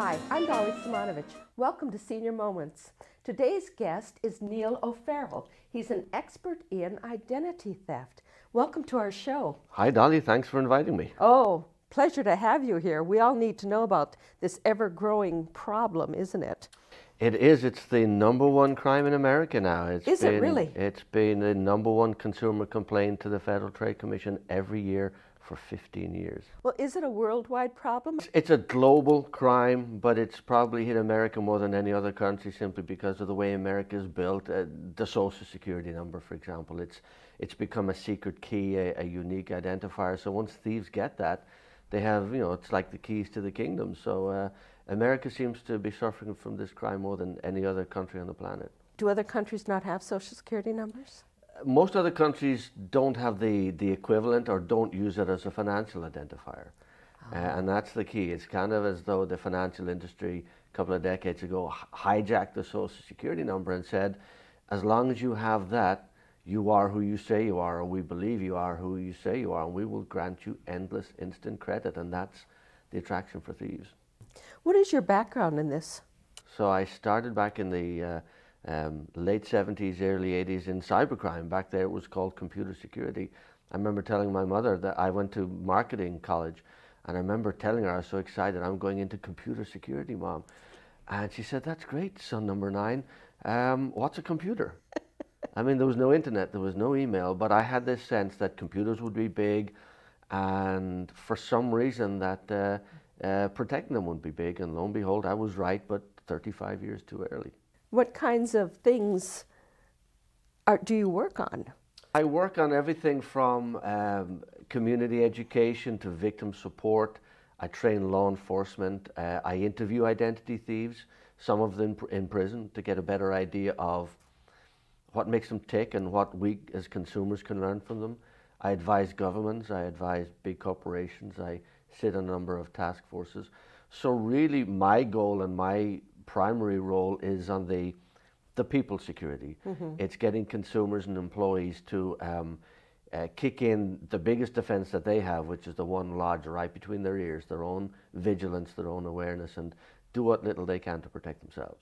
Hi, I'm Dolly Simonovich. Welcome to Senior Moments. Today's guest is Neil O'Farrell. He's an expert in identity theft. Welcome to our show. Hi, Dolly. Thanks for inviting me. Oh, pleasure to have you here. We all need to know about this ever-growing problem, isn't it? It is. It's the #1 crime in America now. Is it really? It's been the #1 consumer complaint to the Federal Trade Commission every year for 15 years. Well, is it a worldwide problem? It's a global crime, but it's probably hit America more than any other country simply because of the way America is built. The Social Security number, for example, it's become a secret key, a unique identifier. So once thieves get that, they have, it's like the keys to the kingdom. So America seems to be suffering from this crime more than any other country on the planet. Do other countries not have Social Security numbers? Most other countries don't have the equivalent or don't use it as a financial identifier. And that's the key. It's kind of as though the financial industry a couple of decades ago hijacked the Social Security number and said, as long as you have that, you are who you say you are, or we believe you are who you say you are, and we will grant you endless instant credit. And that's the attraction for thieves. What is your background in this? So I started back in the late 70s, early 80s in cybercrime. Back there it was called computer security. I remember telling my mother that I went to marketing college, and I remember telling her I was so excited, I'm going into computer security, Mom. And she said, that's great, son number 9. What's a computer? I mean, there was no internet, there was no email, but I had this sense that computers would be big, and for some reason that protecting them would be big, and lo and behold, I was right, but 35 years too early. What kinds of things do you work on? I work on everything from community education to victim support. I train law enforcement. I interview identity thieves, some of them in prison, to get a better idea of what makes them tick and what we as consumers can learn from them. I advise governments. I advise big corporations. I sit on a number of task forces. So really my goal and my primary role is on the people security. It's getting consumers and employees to kick in the biggest defense that they have, which is the one lodge right between their ears, their own vigilance, their own awareness, and do what little they can to protect themselves.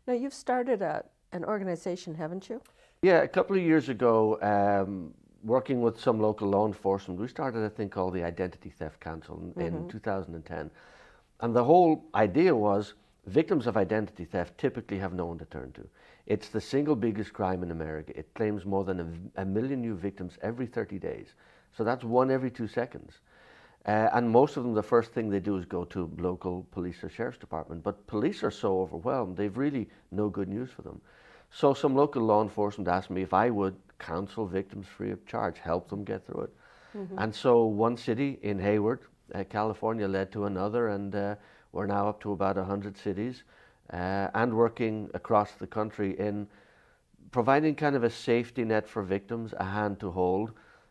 Now, you've started an organization, haven't you? Yeah, a couple of years ago, working with some local law enforcement, we started a thing called the Identity Theft Council in 2010. And the whole idea was victims of identity theft typically have no one to turn to. It's the single biggest crime in America. It claims more than a million new victims every 30 days. So that's 1 every 2 seconds. And most of them, the first thing they do is go to local police or sheriff's department. But police are so overwhelmed, they've really no good news for them. So some local law enforcement asked me if I would counsel victims free of charge, help them get through it. And so one city in Hayward, California, led to another, and we're now up to about 100 cities and working across the country in providing kind of a safety net for victims, a hand to hold,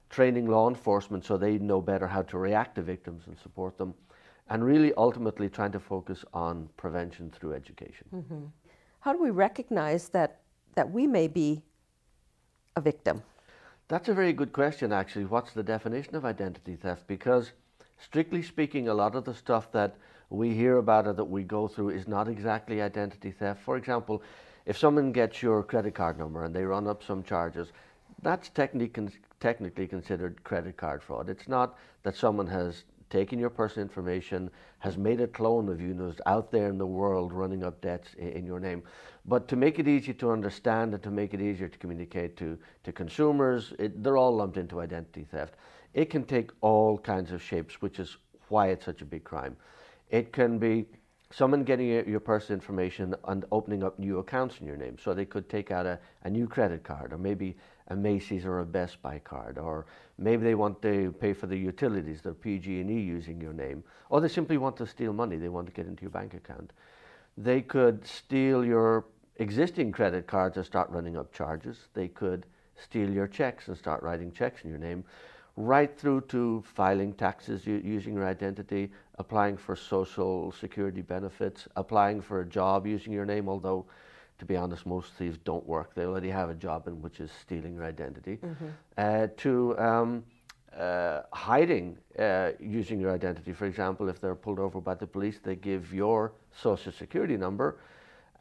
training law enforcement so they know better how to react to victims and support them, and really ultimately trying to focus on prevention through education. How do we recognize that we may be a victim? That's a very good question, actually. What's the definition of identity theft? Because strictly speaking, a lot of the stuff that we hear about or that we go through is not exactly identity theft. For example, if someone gets your credit card number and they run up some charges, that's technically considered credit card fraud. It's not that someone has taken your personal information, has made a clone of you, and is out there in the world running up debts in your name. But to make it easy to understand and to make it easier to communicate to consumers, they're all lumped into identity theft. It can take all kinds of shapes, which is why it's such a big crime. It can be someone getting your personal information and opening up new accounts in your name. So they could take out a new credit card, or maybe a Macy's or a Best Buy card, or maybe they want to pay for the utilities, their PG&E using your name, or they simply want to steal money. They want to get into your bank account. They could steal your existing credit cards and start running up charges. They could steal your checks and start writing checks in your name, right through to filing taxes using your identity, applying for social security benefits, applying for a job using your name, although to be honest, most thieves don't work. They already have a job in which is stealing your identity, to hiding using your identity. For example, if they're pulled over by the police, they give your social security number,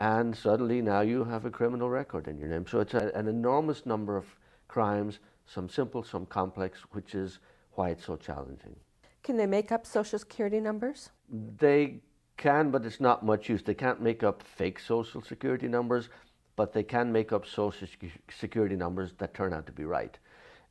and suddenly now you have a criminal record in your name. So it's an enormous number of crimes, some simple, some complex, which is why it's so challenging. Can they make up social security numbers? They can, but it's not much use. They can't make up fake social security numbers, but they can make up social security numbers that turn out to be right.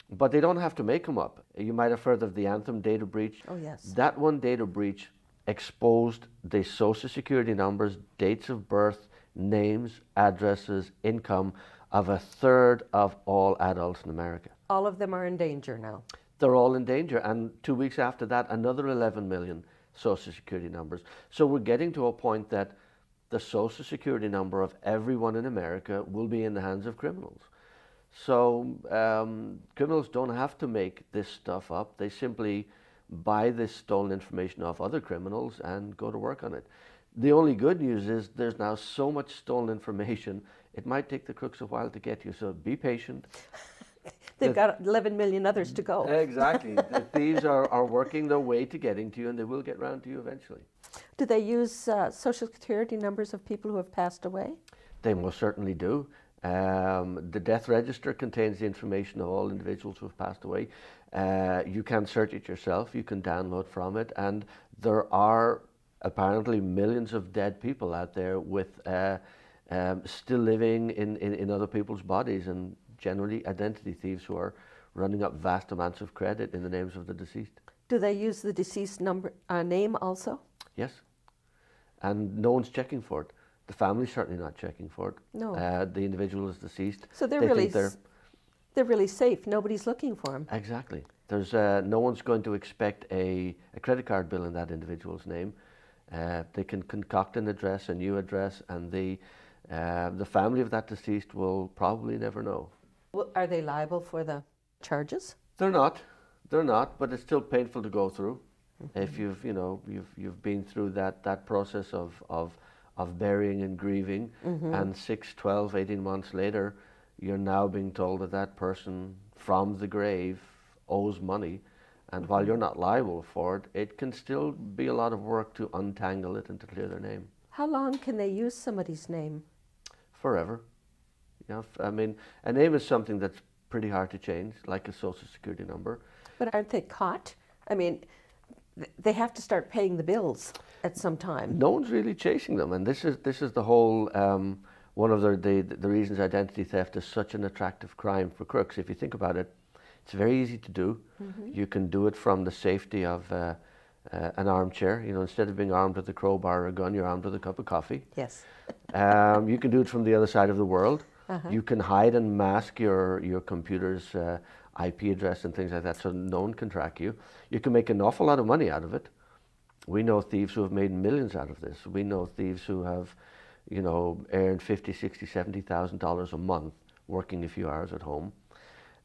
But they don't have to make them up. You might have heard of the Anthem data breach. Oh, yes. That one data breach exposed the social security numbers, dates of birth, names, addresses, income of a third of all adults in America. All of them are in danger now. They're all in danger. And 2 weeks after that, another 11 million social security numbers. So we're getting to a point that the social security number of everyone in America will be in the hands of criminals. So criminals don't have to make this stuff up. They simply buy this stolen information off other criminals and go to work on it. The only good news is there's now so much stolen information, it might take the crooks a while to get you. So be patient. They've got 11 million others to go. Exactly. The thieves are working their way to getting to you, and they will get round to you eventually. Do they use social security numbers of people who have passed away? They most certainly do. The death register contains the information of all individuals who have passed away. You can search it yourself, you can download from it, and there are apparently millions of dead people out there with still living in other people's bodies, and generally identity thieves who are running up vast amounts of credit in the names of the deceased. Do they use the deceased name also? Yes, and no one's checking for it. The family's certainly not checking for it. No. The individual is deceased. So they're really safe. Nobody's looking for them. Exactly. There's no one's going to expect a credit card bill in that individual's name. They can concoct an address, a new address, and the family of that deceased will probably never know. Well, are they liable for the charges? They're not. They're not. But it's still painful to go through. Mm-hmm. If you've been through that process of burying and grieving, mm-hmm. and 6, 12, 18 months later, you're now being told that that person from the grave owes money. And mm-hmm. while you're not liable for it, it can still be a lot of work to untangle it and to clear their name. How long can they use somebody's name? Forever. I mean, a name is something that's pretty hard to change, like a social security number. But aren't they caught? I mean, they have to start paying the bills at some time. No one's really chasing them, and this is the whole one of the reasons identity theft is such an attractive crime for crooks. If you think about it, it's very easy to do. Mm-hmm. You can do it from the safety of an armchair. Instead of being armed with a crowbar or a gun, you're armed with a cup of coffee. Yes. You can do it from the other side of the world. Uh-huh. You can hide and mask your computer's IP address and things like that, so no one can track you. You can make an awful lot of money out of it. We know thieves who have made millions out of this. We know thieves who have, earned $50,000, $60,000, $70,000 a month working a few hours at home.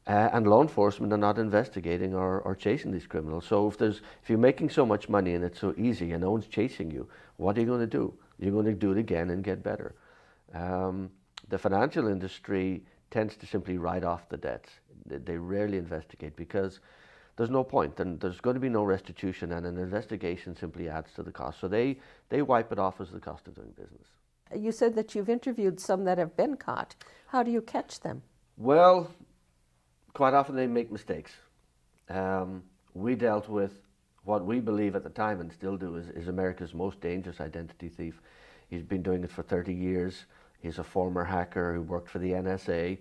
And law enforcement are not investigating or chasing these criminals. So if you're making so much money and it's so easy and no one's chasing you, what are you going to do? You're going to do it again and get better. The financial industry tends to simply write off the debts. They rarely investigate because there's no point, and there's going to be no restitution, and an investigation simply adds to the cost. So they wipe it off as the cost of doing business. You said that you've interviewed some that have been caught. How do you catch them? Well, quite often they make mistakes. We dealt with what we believe at the time and still do is America's most dangerous identity thief. He's been doing it for 30 years. He's a former hacker who worked for the NSA.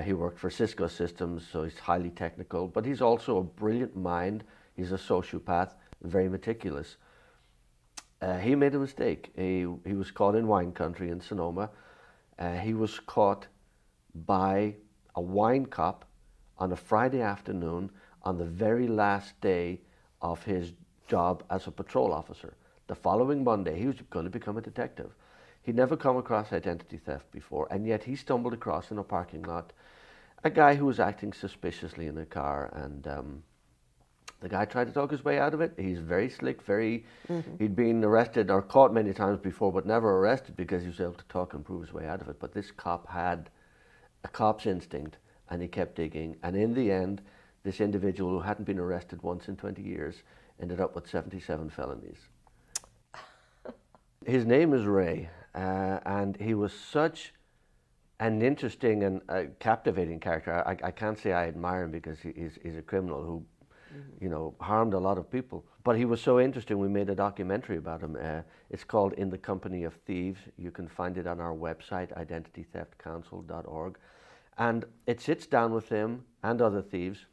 He worked for Cisco Systems, so he's highly technical, but he's also a brilliant mind. He's a sociopath, very meticulous. He made a mistake. He was caught in wine country in Sonoma. He was caught by a wine cop on a Friday afternoon on the very last day of his job as a patrol officer. The following Monday, he was going to become a detective. He'd never come across identity theft before, and yet he stumbled across in a parking lot a guy who was acting suspiciously in a car, and the guy tried to talk his way out of it. He's very slick, he'd been arrested or caught many times before, but never arrested because he was able to talk and prove his way out of it. But this cop had a cop's instinct, and he kept digging, and in the end, this individual who hadn't been arrested once in 20 years ended up with 77 felonies. His name is Ray, and he was such an interesting and captivating character. I can't say I admire him because he's a criminal who, you know, harmed a lot of people. But he was so interesting, we made a documentary about him. It's called In the Company of Thieves. You can find it on our website, identitytheftcouncil.org. And it sits down with him and other thieves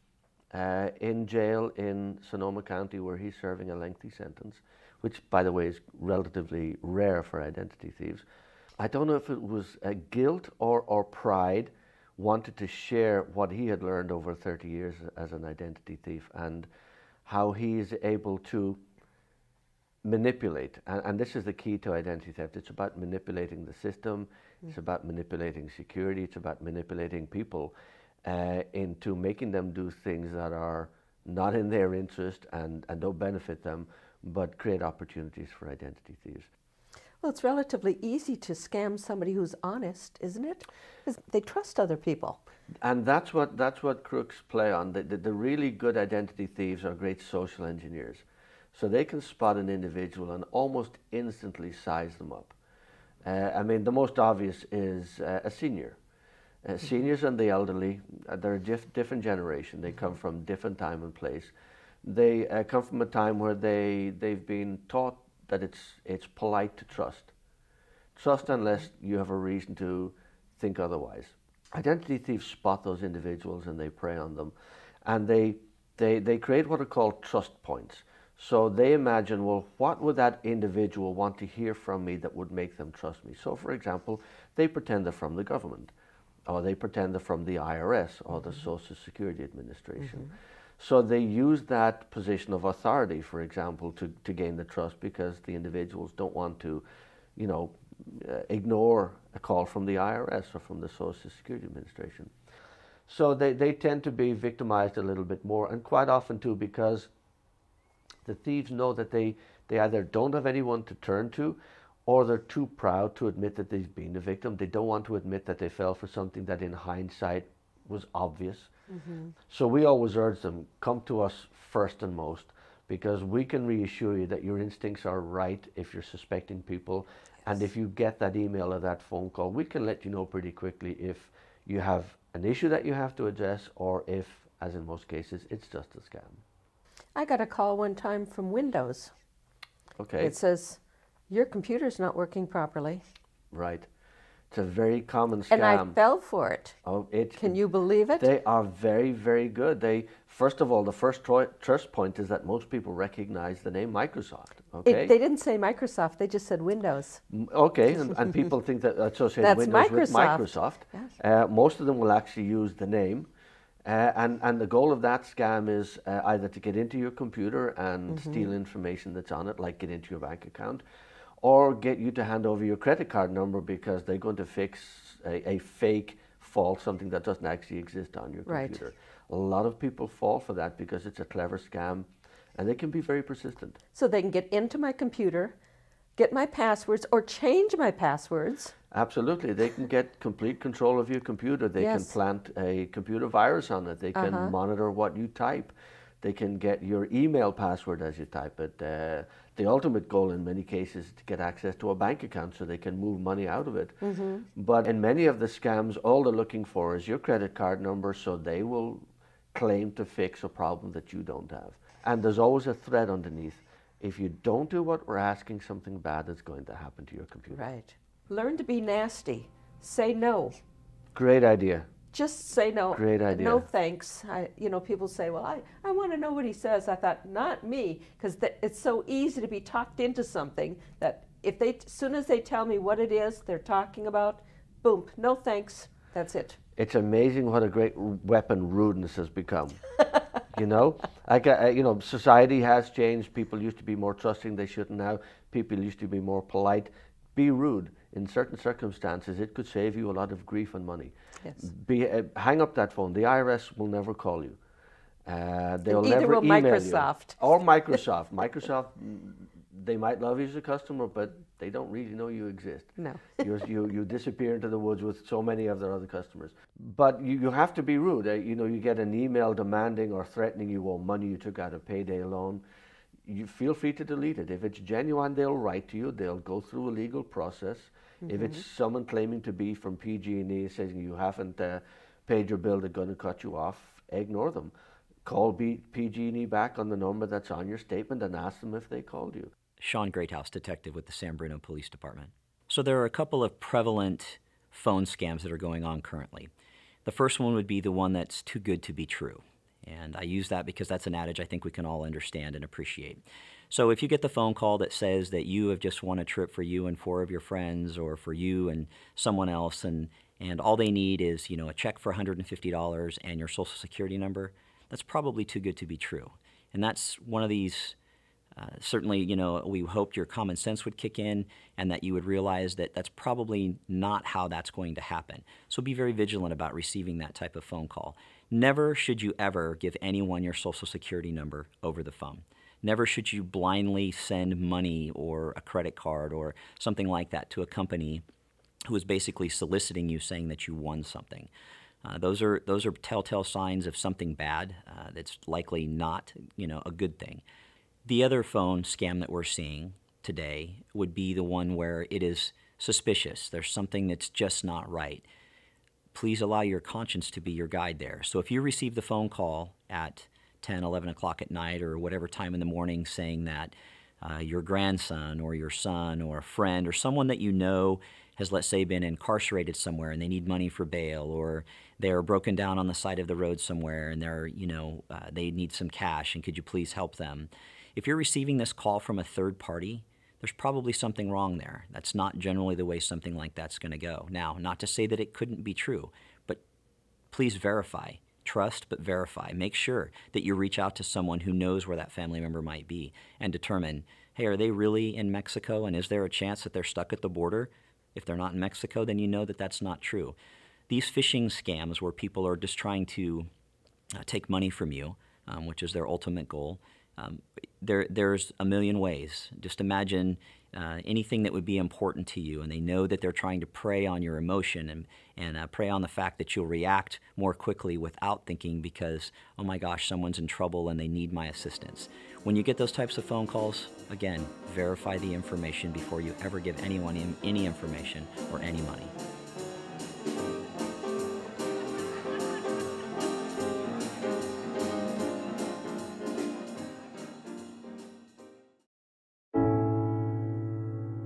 in jail in Sonoma County, where he's serving a lengthy sentence, which, by the way, is relatively rare for identity thieves. I don't know if it was guilt or pride, wanted to share what he had learned over 30 years as an identity thief and how he is able to manipulate. And this is the key to identity theft. It's about manipulating the system. It's about manipulating security. It's about manipulating people into making them do things that are not in their interest and don't benefit them, but create opportunities for identity thieves. Well, it's relatively easy to scam somebody who's honest, isn't it? Because they trust other people. And that's what crooks play on. The really good identity thieves are great social engineers. So they can spot an individual and almost instantly size them up. I mean, the most obvious is a senior. Seniors and the elderly, they're a different generation. They come from different time and place. They come from a time where they've been taught that it's polite to trust. Trust unless you have a reason to think otherwise. Identity thieves spot those individuals and they prey on them. And they create what are called trust points. So they imagine, well, what would that individual want to hear from me that would make them trust me? So for example, they pretend they're from the government, or they pretend they're from the IRS or the Social Security Administration. So they use that position of authority, for example, to gain the trust, because the individuals don't want to, you know, ignore a call from the IRS or from the Social Security Administration. So they tend to be victimized a little bit more, and quite often too, because the thieves know that they either don't have anyone to turn to, or they're too proud to admit that they've been a victim. They don't want to admit that they fell for something that in hindsight was obvious. So we always urge them, come to us first and most, because we can reassure you that your instincts are right if you're suspecting people. And if you get that email or that phone call, we can let you know pretty quickly if you have an issue that you have to address, or if, as in most cases, it's just a scam. I got a call one time from Windows. Okay. It says, your computer's not working properly. Right. It's a very common scam. And I fell for it. Oh, Can you believe it? They are very, very good. First of all, the first trust point is that most people recognize the name Microsoft. Okay. They didn't say Microsoft, they just said Windows. Okay, and people think that associate That's Windows with Microsoft. Microsoft. Yes. Most of them will actually use the name. And the goal of that scam is either to get into your computer and steal information that's on it, like get into your bank account, or get you to hand over your credit card number, because they're going to fix a fake fault, something that doesn't actually exist on your computer. Right. A lot of people fall for that because it's a clever scam, and they can be very persistent. So they can get into my computer, get my passwords, or change my passwords. Absolutely. They can get complete control of your computer. They can plant a computer virus on it. They can monitor what you type. They can get your email password as you type it. The ultimate goal in many cases is to get access to a bank account so they can move money out of it. But in many of the scams, all they're looking for is your credit card number, so they will claim to fix a problem that you don't have. And there's always a threat underneath. If you don't do what we're asking, something bad is going to happen to your computer. Right. Learn to be nasty. Say no. Great idea. Just say no. Great idea. No thanks. You know, people say, well, I want to know what he says. I thought, not me, because it's so easy to be talked into something that if as soon as they tell me what it is they're talking about, boom, no thanks. That's it. It's amazing what a great weapon rudeness has become. You know, you know, society has changed. People used to be more trusting. They shouldn't now. People used to be more polite. Be rude. In certain circumstances, it could save you a lot of grief and money. Yes. Hang up that phone. The IRS will never call you. They'll never email Microsoft. you. Or Microsoft. Microsoft they might love you as a customer, but they don't really know you exist. No. You disappear into the woods with so many of their other customers. But you have to be rude. You get an email demanding or threatening you owe money you took out a payday loan. You feel free to delete it. If it's genuine, they'll write to you. They'll go through a legal process. Mm-hmm. If it's someone claiming to be from PG&E saying you haven't paid your bill, they're going to cut you off, ignore them. Call PG&E back on the number that's on your statement and ask them if they called you. Sean Greathouse, detective with the San Bruno Police Department. So there are a couple of prevalent phone scams that are going on currently. The first one would be the one that's too good to be true. And I use that because that's an adage I think we can all understand and appreciate. So if you get the phone call that says that you have just won a trip for you and 4 of your friends, or for you and someone else, and all they need is, a check for $150 and your social security number, that's probably too good to be true. And that's one of these, certainly, we hoped your common sense would kick in and that you would realize that that's probably not how that's going to happen. So be very vigilant about receiving that type of phone call. Never should you ever give anyone your social security number over the phone. Never should you blindly send money or a credit card or something like that to a company who is basically soliciting you, saying that you won something. Those are telltale signs of something bad that's likely not, a good thing. The other phone scam that we're seeing today would be the one where it is suspicious. There's something that's just not right. Please allow your conscience to be your guide there. So if you receive the phone call at 10, 11 o'clock at night or whatever time in the morning saying that your grandson or your son or a friend or someone that you know has, let's say, been incarcerated somewhere and they need money for bail, or they're broken down on the side of the road somewhere and they need some cash and could you please help them? If you're receiving this call from a third party, there's probably something wrong there. That's not generally the way something like that's going to go. Now, not to say that it couldn't be true, but please verify. Trust, but verify. Make sure that you reach out to someone who knows where that family member might be and determine, hey, are they really in Mexico, and is there a chance that they're stuck at the border? If they're not in Mexico, then you know that that's not true. These phishing scams where people are just trying to take money from you, which is their ultimate goal, there's a million ways. Just imagine anything that would be important to you, and they know that they're trying to prey on your emotion and prey on the fact that you'll react more quickly without thinking because, oh my gosh, someone's in trouble and they need my assistance. When you get those types of phone calls, again, verify the information before you ever give anyone any information or any money.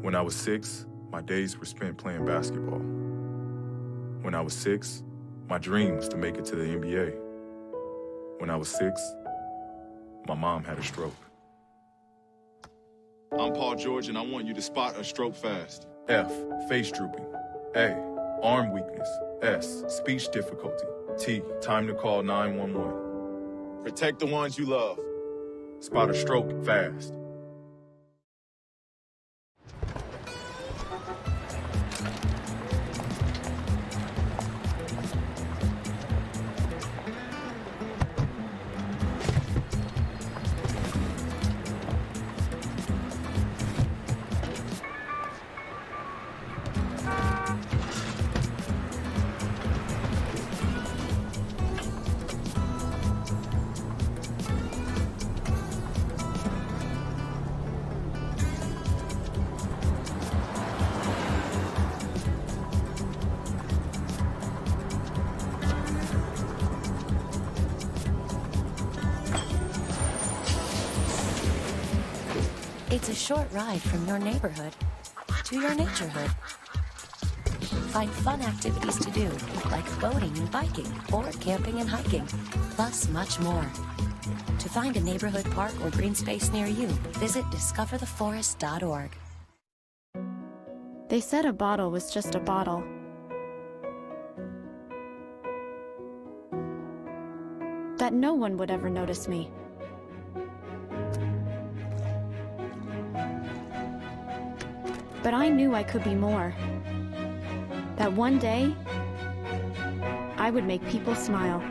When I was 6, my days were spent playing basketball. When I was 6, my dream was to make it to the NBA. When I was 6, my mom had a stroke. I'm Paul George, and I want you to spot a stroke fast. F, face drooping. A, arm weakness. S, speech difficulty. T, time to call 911. Protect the ones you love. Spot a stroke fast. It's a short ride from your neighborhood to your naturehood. Find fun activities to do, like boating and biking, or camping and hiking, plus much more. To find a neighborhood park or green space near you, visit discovertheforest.org. They said a bottle was just a bottle. That no one would ever notice me. But I knew I could be more. That one day, I would make people smile.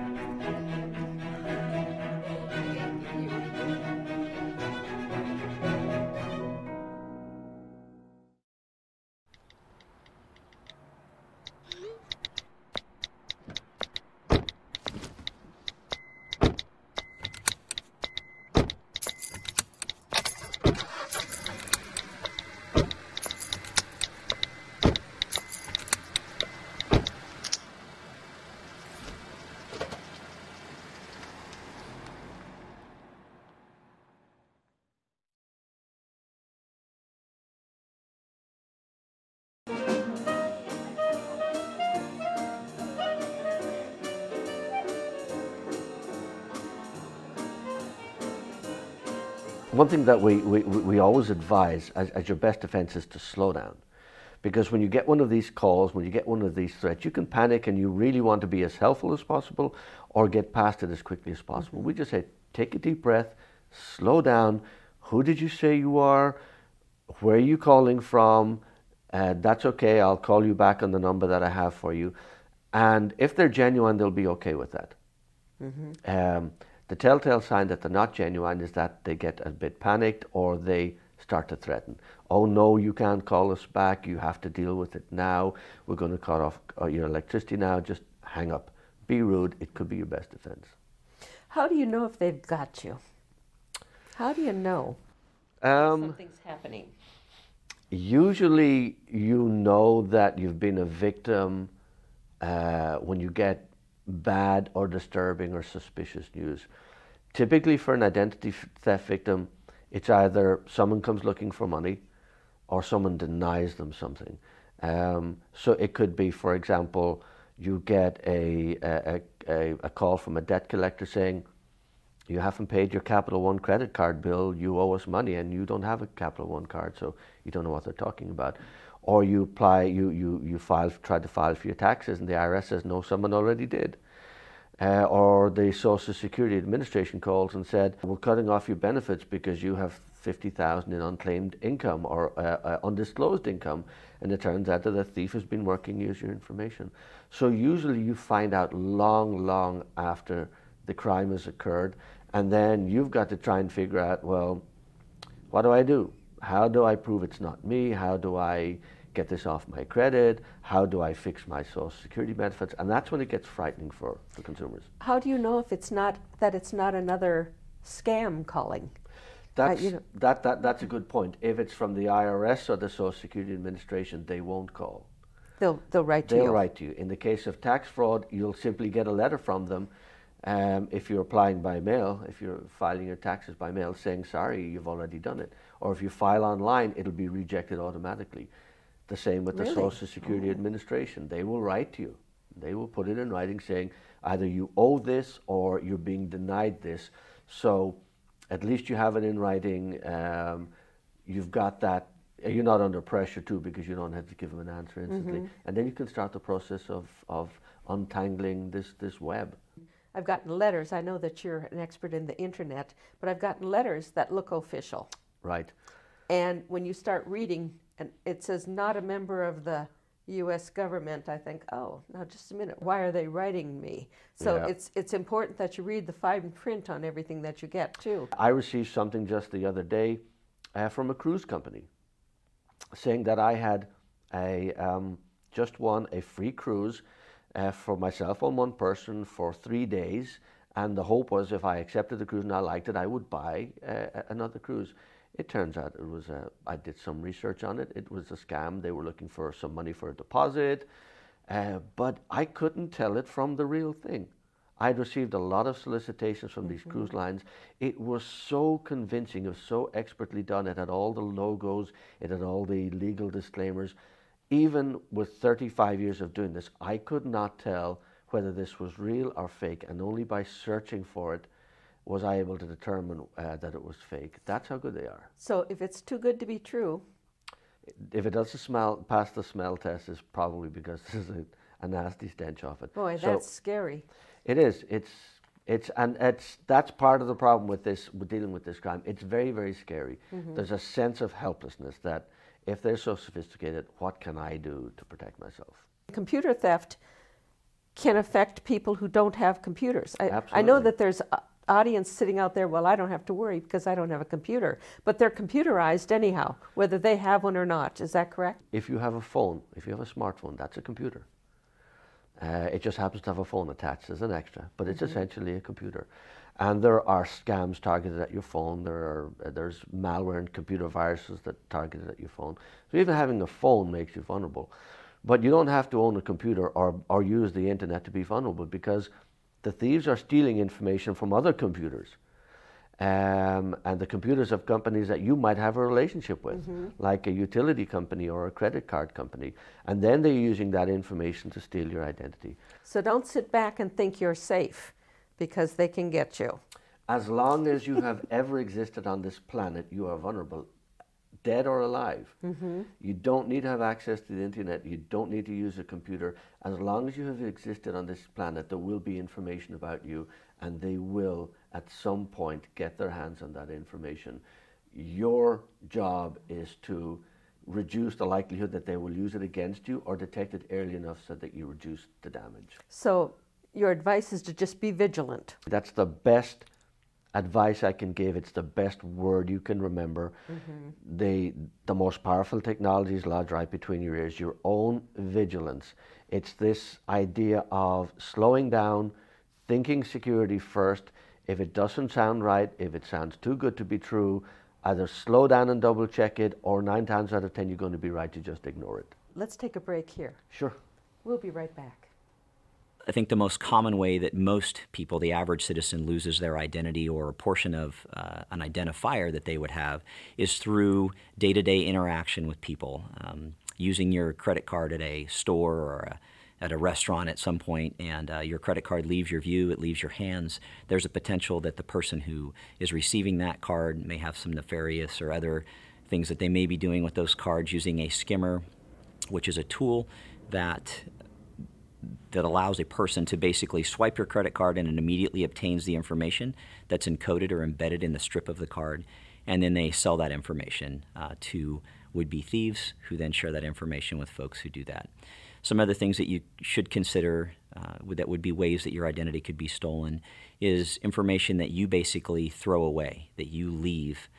one thing that we always advise as your best defense is to slow down. Because when you get one of these calls, when you get one of these threats, you can panic and you really want to be as helpful as possible or get past it as quickly as possible. We just say, take a deep breath, slow down. Who did you say you are? Where are you calling from? That's okay, I'll call you back on the number that I have for you. And if they're genuine, they'll be okay with that. The telltale sign that they're not genuine is that they get a bit panicked or they start to threaten. Oh no, you can't call us back, you have to deal with it now, we're going to cut off your electricity now, just hang up. Be rude, it could be your best defense. How do you know if they've got you? How do you know something's happening? Usually you know that you've been a victim when you get bad or disturbing or suspicious news. Typically for an identity theft victim, it's either someone comes looking for money or someone denies them something. So it could be, for example, you get a call from a debt collector saying, you haven't paid your Capital One credit card bill, you owe us money, and you don't have a Capital One card, so you don't know what they're talking about. Or you try to file for your taxes and the IRS says, no, someone already did. Or the Social Security Administration calls and said, we're cutting off your benefits because you have 50,000 in unclaimed income or undisclosed income, and it turns out that the thief has been working to use your information. So usually you find out long after the crime has occurred, and then you've got to try and figure out, well, what do I do? How do I prove it's not me? How do I get this off my credit? How do I fix my Social Security benefits? And that's when it gets frightening for consumers. How do you know if it's not another scam calling? That's a good point. If it's from the IRS or the Social Security Administration, they won't call. They'll write to you. They'll write to you. In the case of tax fraud, you'll simply get a letter from them. If you're applying by mail, if you're filing your taxes by mail, saying, sorry, you've already done it. Or if you file online, it'll be rejected automatically. The same with the Social Security Administration. They will write to you. They will put it in writing saying, either you owe this or you're being denied this. So at least you have it in writing. You've got that. You're not under pressure too, because you don't have to give them an answer instantly. And then you can start the process of untangling this web. I've gotten letters. I know that you're an expert in the internet, but I've gotten letters that look official. Right. And when you start reading, and it says not a member of the U.S. government, I think, oh, now just a minute, why are they writing me? So it's important that you read the fine print on everything that you get too. I received something just the other day from a cruise company saying that I had just won a free cruise for myself and one person for 3 days, and the hope was if I accepted the cruise and I liked it, I would buy another cruise. It turns out it was I did some research on it. It was a scam. They were looking for some money for a deposit, but I couldn't tell it from the real thing. I'd received a lot of solicitations from these cruise lines. It was so convincing. It was so expertly done. It had all the logos. It had all the legal disclaimers. Even with 35 years of doing this, I could not tell whether this was real or fake, and only by searching for it was I able to determine that it was fake. That's how good they are. So if it's too good to be true, if it doesn't pass the smell test, it's probably because there's a nasty stench off it. Boy, that's scary. It is. That's part of the problem with dealing with this crime. It's very scary. There's a sense of helplessness that if they're so sophisticated, what can I do to protect myself? Computer theft can affect people who don't have computers. Absolutely. I know that there's an audience sitting out there, well, I don't have to worry because I don't have a computer. But they're computerized anyhow, whether they have one or not. Is that correct? If you have a phone, if you have a smartphone, that's a computer. It just happens to have a phone attached as an extra, but it's essentially a computer. And there are scams targeted at your phone. There's malware and computer viruses that are targeted at your phone. So even having a phone makes you vulnerable. But you don't have to own a computer or use the internet to be vulnerable, because the thieves are stealing information from other computers. And the computers of companies that you might have a relationship with, like a utility company or a credit card company. And then they're using that information to steal your identity. So don't sit back and think you're safe, because they can get you. As long as you have ever existed on this planet, you are vulnerable, dead or alive. You don't need to have access to the internet. You don't need to use a computer. As long as you have existed on this planet, there will be information about you, and they will, at some point, get their hands on that information. Your job is to reduce the likelihood that they will use it against you, or detect it early enough so that you reduce the damage. So your advice is to just be vigilant. That's the best advice I can give. It's the best word you can remember. The most powerful technology is lodged right between your ears, your own vigilance. It's this idea of slowing down, thinking security first. If it doesn't sound right, if it sounds too good to be true, either slow down and double check it, or 9 times out of 10 you're going to be right, you just ignore it. Let's take a break here. Sure. We'll be right back. I think the most common way that most people, the average citizen, loses their identity or a portion of an identifier that they would have is through day-to-day interaction with people. Using your credit card at a store or at a restaurant at some point, and your credit card leaves your view, it leaves your hands, there's a potential that the person who is receiving that card may have some nefarious or other things that they may be doing with those cards, using a skimmer, which is a tool that allows a person to basically swipe your credit card, and it immediately obtains the information that's encoded or embedded in the strip of the card, and then they sell that information to would-be thieves, who then share that information with folks who do that. Some other things that you should consider that would be ways that your identity could be stolen is information that you basically throw away, that you leave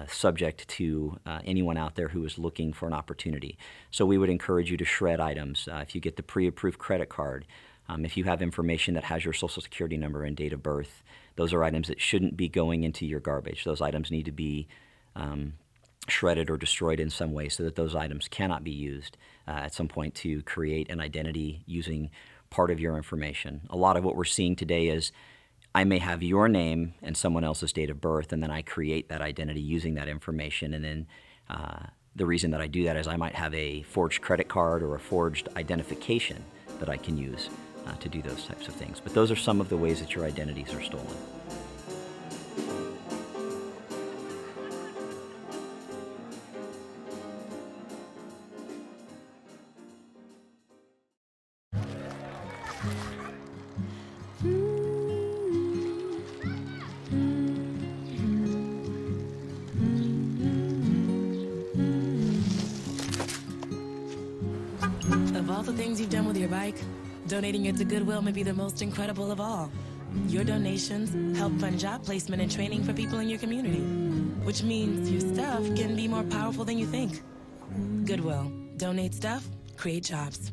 subject to anyone out there who is looking for an opportunity. So we would encourage you to shred items. If you get the pre-approved credit card, if you have information that has your social security number and date of birth, those are items that shouldn't be going into your garbage. Those items need to be shredded or destroyed in some way so that those items cannot be used at some point to create an identity using part of your information. A lot of what we're seeing today is I may have your name and someone else's date of birth, and then I create that identity using that information, and then the reason that I do that is I might have a forged credit card or a forged identification that I can use to do those types of things. But those are some of the ways that your identities are stolen. Of all the things you've done with your bike, donating it to Goodwill may be the most incredible of all. Your donations help fund job placement and training for people in your community, which means your stuff can be more powerful than you think. Goodwill. Donate stuff, create jobs.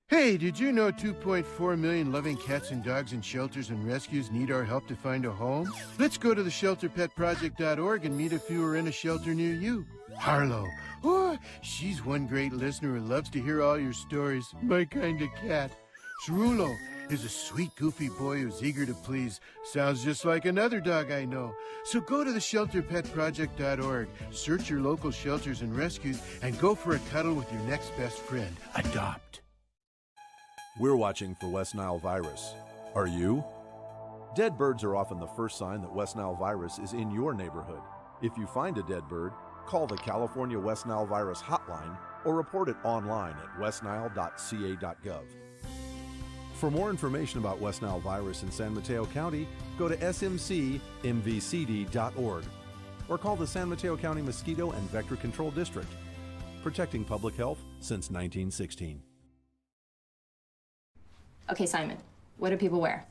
Hey, did you know 2.4 million loving cats and dogs in shelters and rescues need our help to find a home? Let's go to the shelterpetproject.org and meet a few who are in a shelter near you. Harlow. Oh, she's one great listener who loves to hear all your stories. My kind of cat. Cerulo is a sweet, goofy boy who's eager to please. Sounds just like another dog I know. So go to the shelterpetproject.org, search your local shelters and rescues, and go for a cuddle with your next best friend. Adopt. We're watching for West Nile virus. Are you? Dead birds are often the first sign that West Nile virus is in your neighborhood. If you find a dead bird, call the California West Nile virus hotline or report it online at westnile.ca.gov. For more information about West Nile virus in San Mateo County, go to smcmvcd.org or call the San Mateo County Mosquito and Vector Control District, protecting public health since 1916. Okay, Simon, what do people wear?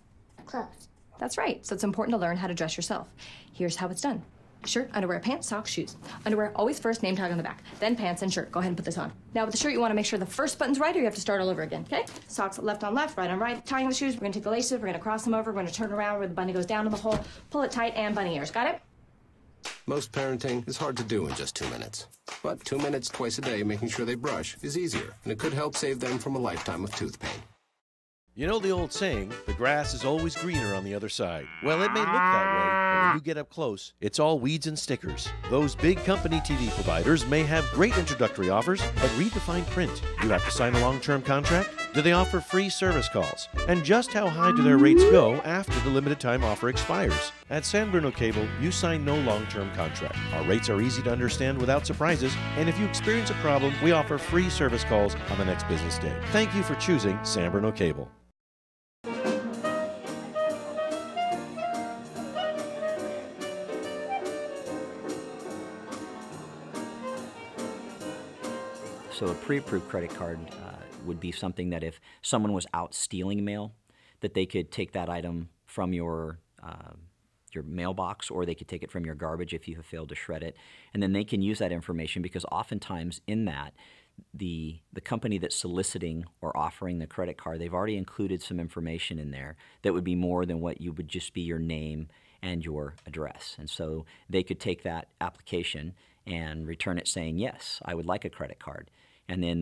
Clothes. That's right, so it's important to learn how to dress yourself. Here's how it's done. Shirt, underwear, pants, socks, shoes. Underwear, always first, name tag on the back. Then pants and shirt. Go ahead and put this on. Now with the shirt, you want to make sure the first button's right or you have to start all over again, okay? Socks left on left, right on right. Tying the shoes, we're gonna take the laces, we're gonna cross them over, we're gonna turn around where the bunny goes down in the hole, pull it tight, and bunny ears. Got it? Most parenting is hard to do in just 2 minutes. But 2 minutes twice a day making sure they brush is easier, and it could help save them from a lifetime of tooth pain. You know the old saying, the grass is always greener on the other side. Well, it may look that way, But when you get up close, it's all weeds and stickers. Those big company TV providers may have great introductory offers, but redefined print. You have to sign a long-term contract? Do they offer free service calls? And just how high do their rates go after the limited time offer expires? At San Bruno Cable, you sign no long-term contract. Our rates are easy to understand without surprises, and if you experience a problem, we offer free service calls on the next business day. Thank you for choosing San Bruno Cable. So a pre-approved credit card would be something that if someone was out stealing mail, that they could take that item from your mailbox, or they could take it from your garbage if you have failed to shred it, and then they can use that information, because oftentimes in that, the company that's soliciting or offering the credit card, they've already included some information in there that would be more than what you would just be your name and your address. And so they could take that application and return it saying, yes, I would like a credit card. And then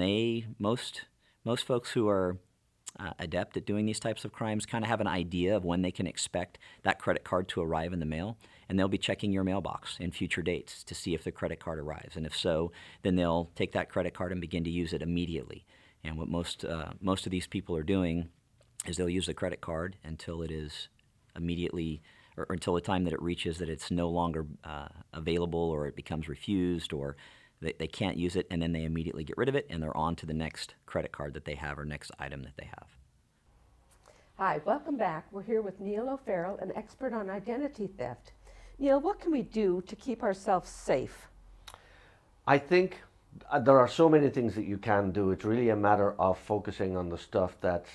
most folks who are adept at doing these types of crimes kind of have an idea of when they can expect that credit card to arrive in the mail, and they'll be checking your mailbox in future dates to see if the credit card arrives. And if so, then they'll take that credit card and begin to use it immediately. And what most of these people are doing is they'll use the credit card until it is immediately, or until the time that it reaches that it's no longer available, or it becomes refused, or they can't use it, and then they immediately get rid of it, and they're on to the next credit card that they have, or next item that they have. Hi, welcome back. We're here with Neil O'Farrell, an expert on identity theft. Neil, what can we do to keep ourselves safe? I think there are so many things that you can do. It's really a matter of focusing on the stuff that's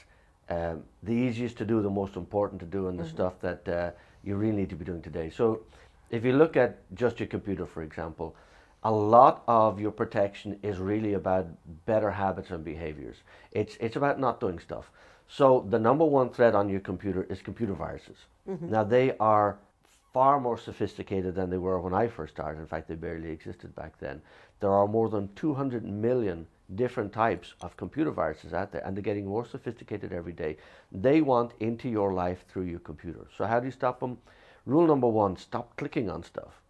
the easiest to do, the most important to do, and the stuff that you really need to be doing today. So if you look at just your computer, for example, a lot of your protection is really about better habits and behaviors. It's about not doing stuff. So the number one threat on your computer is computer viruses. Now they are far more sophisticated than they were when I first started. In fact, they barely existed back then. There are more than 200 million different types of computer viruses out there, and they're getting more sophisticated every day. They want into your life through your computer. So how do you stop them? Rule number one, stop clicking on stuff.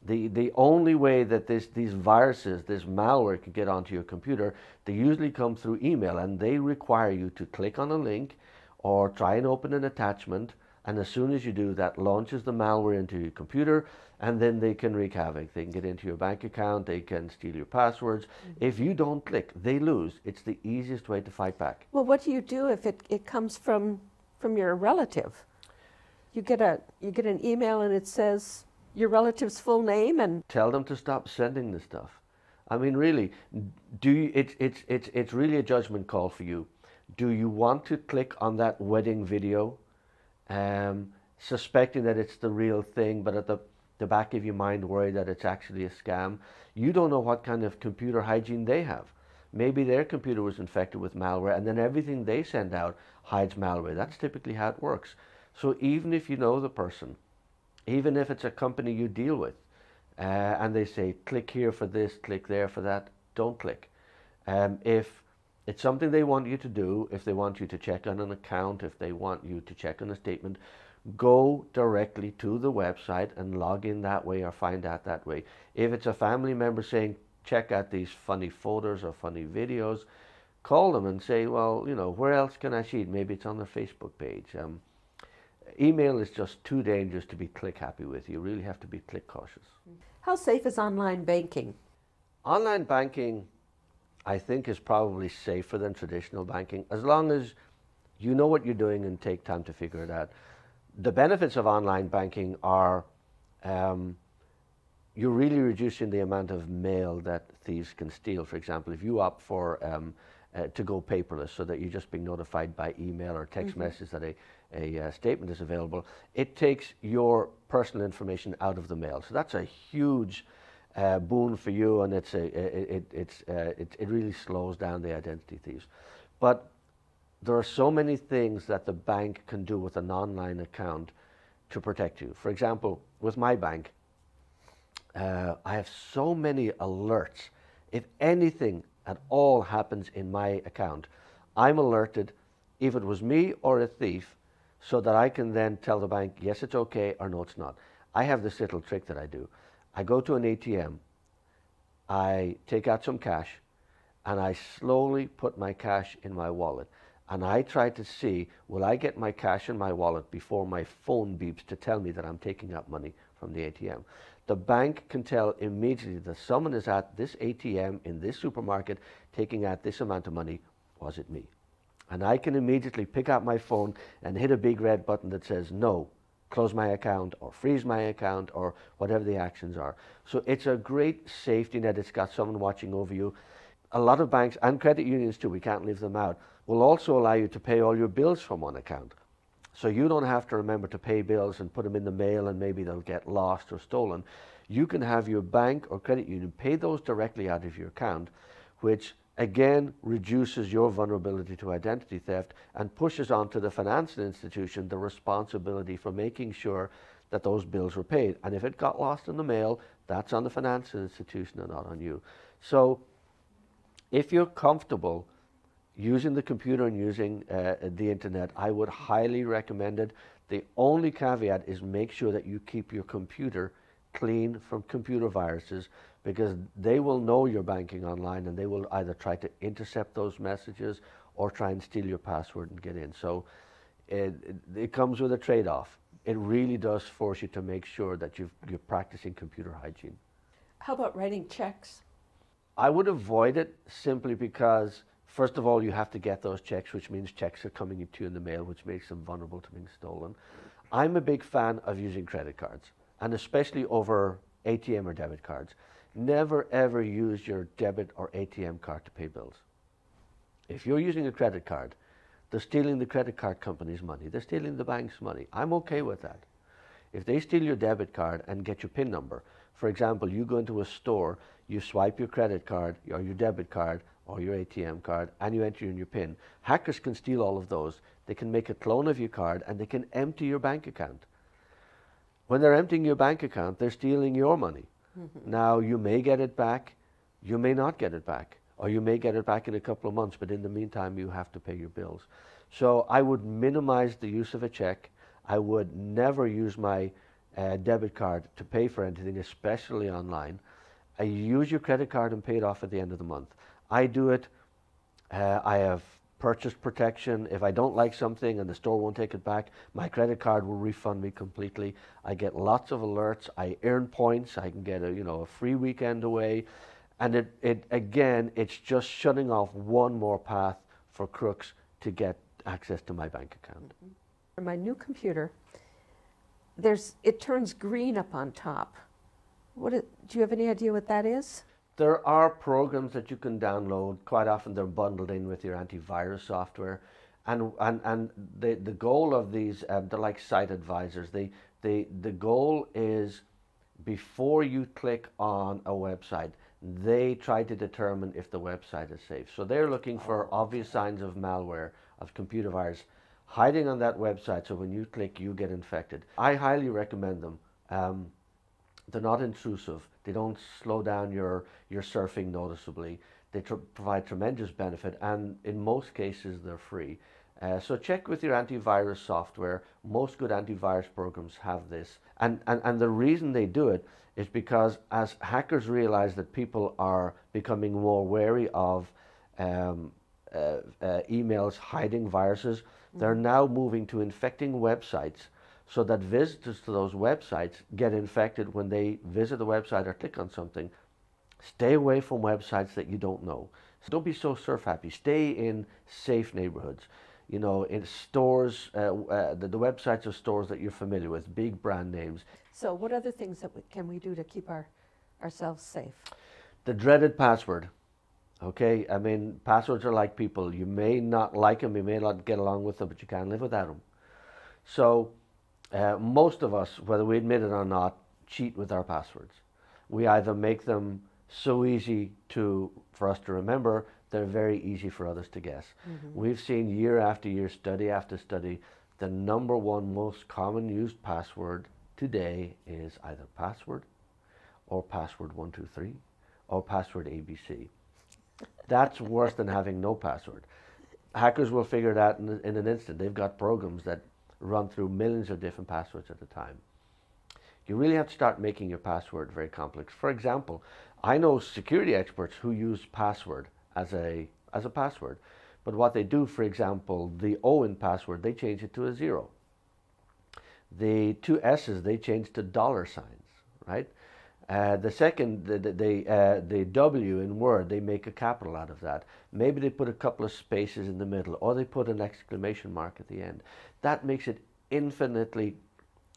The only way that these viruses, this malware can get onto your computer, they usually come through email, and they require you to click on a link or try and open an attachment, and as soon as you do, that launches the malware into your computer, and then they can wreak havoc. They can get into your bank account, they can steal your passwords. If you don't click, they lose. It's the easiest way to fight back. Well, what do you do if it comes from your relative? You get an email and it says your relative's full name, and tell them to stop sending this stuff. I mean, really, it's really a judgment call for you. Do you want to click on that wedding video, suspecting that it's the real thing, but at the back of your mind worried that it's actually a scam? You don't know what kind of computer hygiene they have. Maybe their computer was infected with malware, and then everything they send out hides malware. That's typically how it works. So even if you know the person, even if it's a company you deal with, and they say, click here for this, click there for that, don't click. If it's something they want you to do, if they want you to check on an account, if they want you to check on a statement, go directly to the website and log in that way, or find out that way. If it's a family member saying, check out these funny photos or funny videos, call them and say, well, you know, where else can I see it? Maybe it's on their Facebook page. Email is just too dangerous to be click happy with. You really have to be click cautious. How safe is online banking? Online banking, I think, is probably safer than traditional banking, as long as you know what you're doing and take time to figure it out. The benefits of online banking are you're really reducing the amount of mail that thieves can steal. For example, if you opt for to go paperless, so that you're just being notified by email or text message that a statement is available, it takes your personal information out of the mail. So that's a huge boon for you, and it really slows down the identity thieves. But there are so many things that the bank can do with an online account to protect you. For example, with my bank, I have so many alerts. If anything at all happens in my account, I'm alerted, if it was me or a thief, so that I can then tell the bank, yes, it's okay, or no, it's not. I have this little trick that I do. I go to an ATM, I take out some cash, and I slowly put my cash in my wallet. And I try to see, will I get my cash in my wallet before my phone beeps to tell me that I'm taking out money from the ATM? The bank can tell immediately that someone is at this ATM in this supermarket taking out this amount of money. Was it me? And I can immediately pick out my phone and hit a big red button that says no, close my account or freeze my account or whatever the actions are. So it's a great safety net. It's got someone watching over you. A lot of banks and credit unions too, we can't leave them out, will also allow you to pay all your bills from one account. So you don't have to remember to pay bills and put them in the mail and maybe they'll get lost or stolen. You can have your bank or credit union pay those directly out of your account, which again reduces your vulnerability to identity theft and pushes onto the financial institution the responsibility for making sure that those bills were paid. And if it got lost in the mail, that's on the financial institution and not on you. So if you're comfortable using the computer and using the internet, I would highly recommend it. The only caveat is make sure that you keep your computer clean from computer viruses, because they will know you're banking online and they will either try to intercept those messages or try and steal your password and get in. So it comes with a trade-off. It really does force you to make sure that you're practicing computer hygiene. How about writing checks? I would avoid it simply because, first of all, you have to get those checks, which means checks are coming to you in the mail, which makes them vulnerable to being stolen. I'm a big fan of using credit cards, and especially over ATM or debit cards. Never ever use your debit or ATM card to pay bills. If you're using a credit card, they're stealing the credit card company's money. They're stealing the bank's money. I'm okay with that. If they steal your debit card and get your PIN number, for example, you go into a store, you swipe your credit card or your debit card or your ATM card and you enter in your PIN. Hackers can steal all of those. They can make a clone of your card and they can empty your bank account. When they're emptying your bank account, they're stealing your money. Mm-hmm. Now, you may get it back, you may not get it back, or you may get it back in a couple of months, but in the meantime, you have to pay your bills. So I would minimize the use of a check. I would never use my debit card to pay for anything, especially online. I use your credit card and pay it off at the end of the month. I do it. I have purchase protection. If I don't like something and the store won't take it back, my credit card will refund me completely. I get lots of alerts. I earn points. I can get a free weekend away. And it's just shutting off one more path for crooks to get access to my bank account. Mm-hmm. For my new computer, it turns green up on top. Do you have any idea what that is? There are programs that you can download. Quite often they're bundled in with your antivirus software. And the goal of these, they're like site advisors. The goal is, before you click on a website, they try to determine if the website is safe. So they're looking for obvious signs of malware, of computer virus, hiding on that website, so when you click, you get infected. I highly recommend them. They're not intrusive. They don't slow down your surfing noticeably. They provide tremendous benefit, and in most cases, they're free. So check with your antivirus software. Most good antivirus programs have this. And the reason they do it is because as hackers realize that people are becoming more wary of emails hiding viruses, they're now moving to infecting websites so that visitors to those websites get infected when they visit the website or click on something. Stay away from websites that you don't know. So don't be so surf happy. Stay in safe neighborhoods. In stores, the websites of stores that you're familiar with, big brand names. So what other things can we do to keep ourselves safe? The dreaded password. Okay, I mean, passwords are like people. You may not like them, you may not get along with them, but you can't live without them. So most of us, whether we admit it or not, cheat with our passwords. We either make them so easy for us to remember, they're very easy for others to guess. Mm-hmm. We've seen year after year, study after study, the number one most common used password today is either password or password 123 or password ABC. That's worse than having no password. Hackers will figure it out in an instant. They've got programs that run through millions of different passwords at a time. You really have to start making your password very complex. For example, I know security experts who use password as a password, but what they do, for example, the O in password, they change it to a 0. The 2 S's, they change to dollar signs, right? The W in Word, they make a capital out of that. Maybe they put a couple of spaces in the middle, or they put an exclamation mark at the end. That makes it infinitely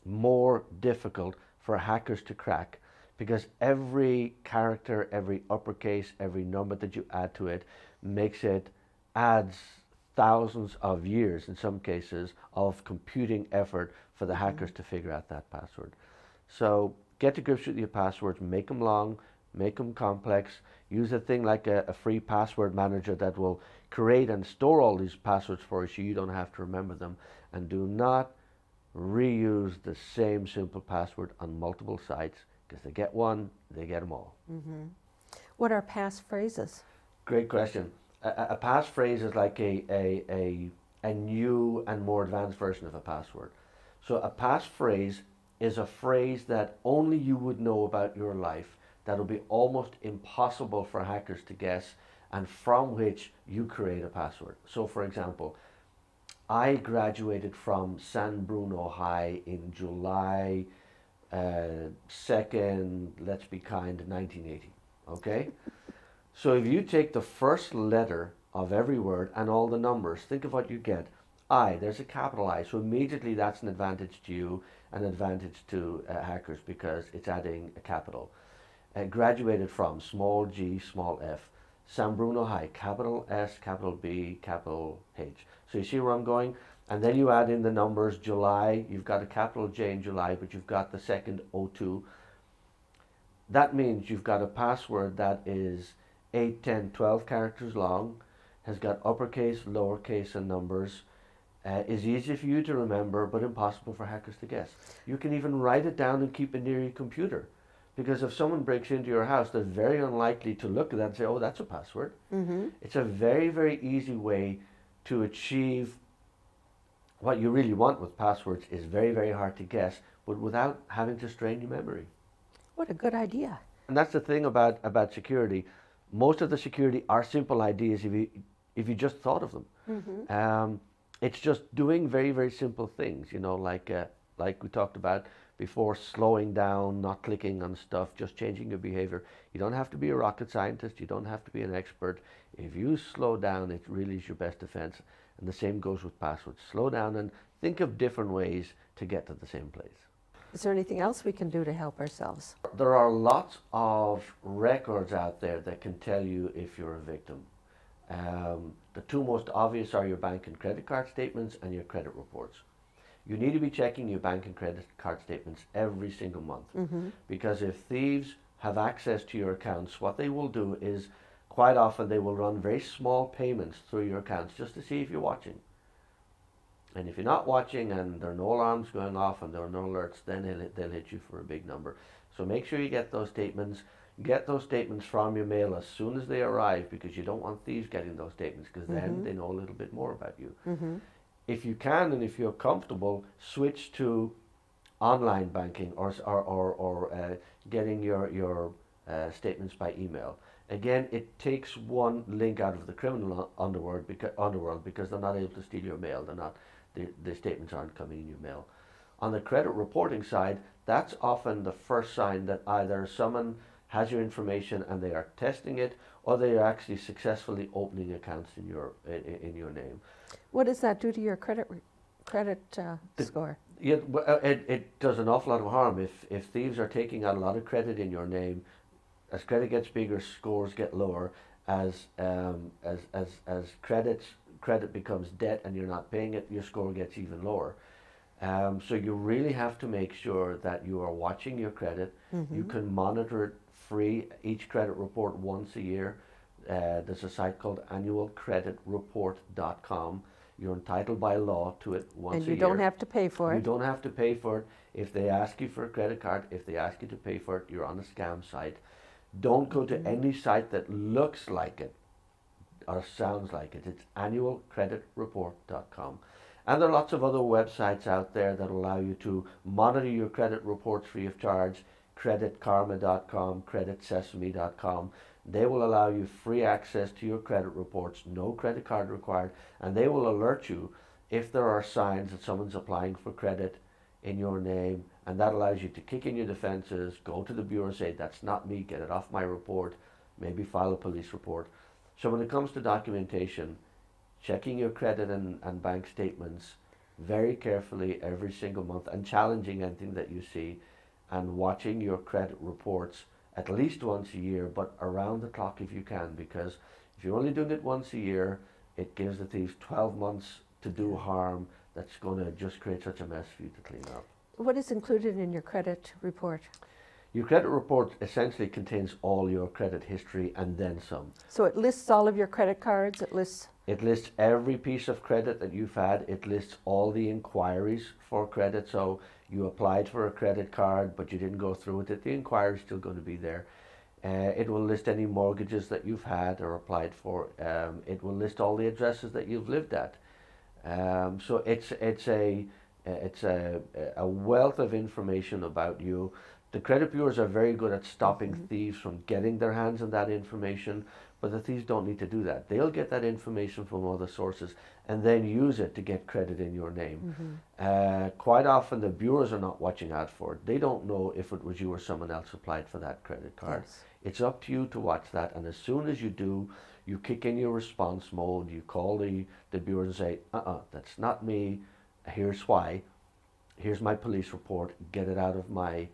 more difficult for hackers to crack, because every character, every uppercase, every number that you add to it adds thousands of years, in some cases, of computing effort for the hackers to figure out that password. So get to grips with your passwords, make them long, make them complex, use a thing like a free password manager that will create and store all these passwords for you so you don't have to remember them, and do not reuse the same simple password on multiple sites, because they get one, they get them all. What are passphrases? Great question. A passphrase is like a new and more advanced version of a password. So a passphrase is a phrase that only you would know about your life, that will be almost impossible for hackers to guess, and from which you create a password. So for example, I graduated from San Bruno High in July 2nd, let's be kind, 1980, okay? So if you take the first letter of every word and all the numbers, think of what you get. I, there's a capital I, so immediately that's an advantage to you, an advantage to hackers, because it's adding a capital. Graduated from, small g, small f. San Bruno High, capital S, capital B, capital H. So you see where I'm going? And then you add in the numbers, July, you've got a capital J in July, but you've got the second 02. That means you've got a password that is 8, 10, 12 characters long, has got uppercase, lowercase, and numbers, is easy for you to remember, but impossible for hackers to guess. You can even write it down and keep it near your computer, because if someone breaks into your house, they're very unlikely to look at that and say, oh, that's a password. It's a very, very easy way to achieve what you really want with passwords. Is very, very hard to guess, but without having to strain your memory. What a good idea. And that's the thing about security. Most of the security are simple ideas if you just thought of them. It's just doing very, very simple things, you know, like we talked about before, slowing down, not clicking on stuff, just changing your behavior. You don't have to be a rocket scientist, you don't have to be an expert. If you slow down, it really is your best defense. And the same goes with passwords. Slow down and think of different ways to get to the same place. Is there anything else we can do to help ourselves? There are lots of records out there that can tell you if you're a victim. The two most obvious are your bank and credit card statements and your credit reports. You need to be checking your bank and credit card statements every single month, because if thieves have access to your accounts, what they will do is quite often they will run very small payments through your accounts just to see if you're watching. And if you're not watching and there are no alarms going off and there are no alerts, then they'll hit you for a big number. So make sure you get those statements. Get those statements from your mail as soon as they arrive, because you don't want thieves getting those statements, because then they know a little bit more about you. If you can, and if you're comfortable, switch to online banking or getting your statements by email. Again, it takes one link out of the criminal underworld because they're not able to steal your mail. The statements aren't coming in your mail. On the credit reporting side, that's often the first sign that either someone has your information and they are testing it, or they are actually successfully opening accounts in your name. What does that do to your credit score? Yeah, it does an awful lot of harm. If thieves are taking out a lot of credit in your name, as credit gets bigger, scores get lower. As credit becomes debt and you're not paying it, your score gets even lower. So you really have to make sure that you are watching your credit. You can monitor it free, each credit report once a year. There's a site called annualcreditreport.com. You're entitled by law to it once a year. And you don't have to pay for it. You don't have to pay for it. If they ask you for a credit card, if they ask you to pay for it, you're on a scam site. Don't go to any site that looks like it or sounds like it. It's annualcreditreport.com. And there are lots of other websites out there that allow you to monitor your credit reports free of charge. creditkarma.com, creditsesame.com. They will allow you free access to your credit reports, no credit card required, and they will alert you if there are signs that someone's applying for credit in your name, and that allows you to kick in your defenses, go to the bureau, say, that's not me, get it off my report, maybe file a police report. So when it comes to documentation, checking your credit and bank statements very carefully every single month and challenging anything that you see, and watching your credit reports at least once a year, but around the clock if you can, because if you're only doing it once a year, it gives the thieves 12 months to do harm that's going to just create such a mess for you to clean up. What is included in your credit report? Your credit report essentially contains all your credit history and then some. So it lists all of your credit cards, it lists every piece of credit that you've had. It lists all the inquiries for credit. So you applied for a credit card, but you didn't go through with it. The inquiry is still going to be there. It will list any mortgages that you've had or applied for. It will list all the addresses that you've lived at. So it's a wealth of information about you. The credit bureaus are very good at stopping thieves from getting their hands on that information, but the thieves don't need to do that. They'll get that information from other sources and then use it to get credit in your name. Quite often the bureaus are not watching out for it. They don't know if it was you or someone else applied for that credit card. Yes. It's up to you to watch that, and as soon as you do, you kick in your response mode, you call the bureau and say, that's not me, here's why, here's my police report, get it out of my